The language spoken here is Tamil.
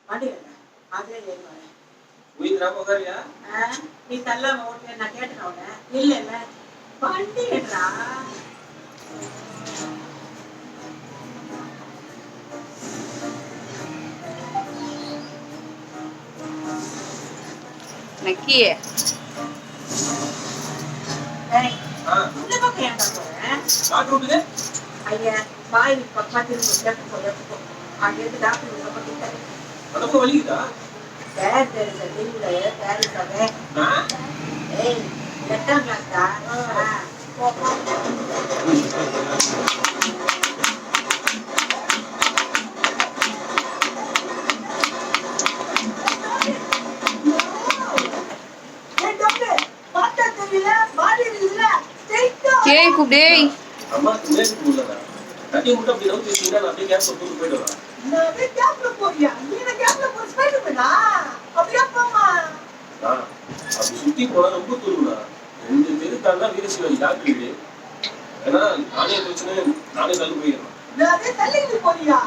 வண்டியில் அதிலே ஏறி வரேன். உயிர் உட்காரியா? நீ தள்ளாம ஓட்டுல நான் கேட்டேன் அவனை. இல்ல இல்ல வண்டிடுறா. நக்கியே இந்த பக்கம் ஏன்டா போறேன்? டாக்டர் விட்டுது. ஐயா பாய் பக்கமா திரும்ப அங்கேருந்து டாக்டர் இந்த பக்கம் கிட்டாரு. உடம்பு வலிக்குதா? பேர் தெரிஞ்ச நீங்களே பேருக்காக. ஏய் 8ஆம் கிளாஸ் தான். டேய் குடேய் அம்மாக்கு மேலுக்கு உள்ளதா? தட்டி முட்டை அப்படி நவுத்தி வச்சீங்கன்னா நான் அப்படியே கேப்ல போட்டு போயிடுவேன். நான் அப்படியே கேப்ல போறியா? நீ கேப்ல போய் ஸ்பைட் பண்ணா? அப்படியே போமா. அப்படி சுத்தி போனா ரொம்ப தூரம்டா. 2 தெரு தாண்டா வீரசிவாஜி டாக்டர் வீடு. ஏன்னா நானே பிரச்சனை நானே தள்ளி போயிடுறேன். நான் அப்படியே தள்ளிட்டு போறியா?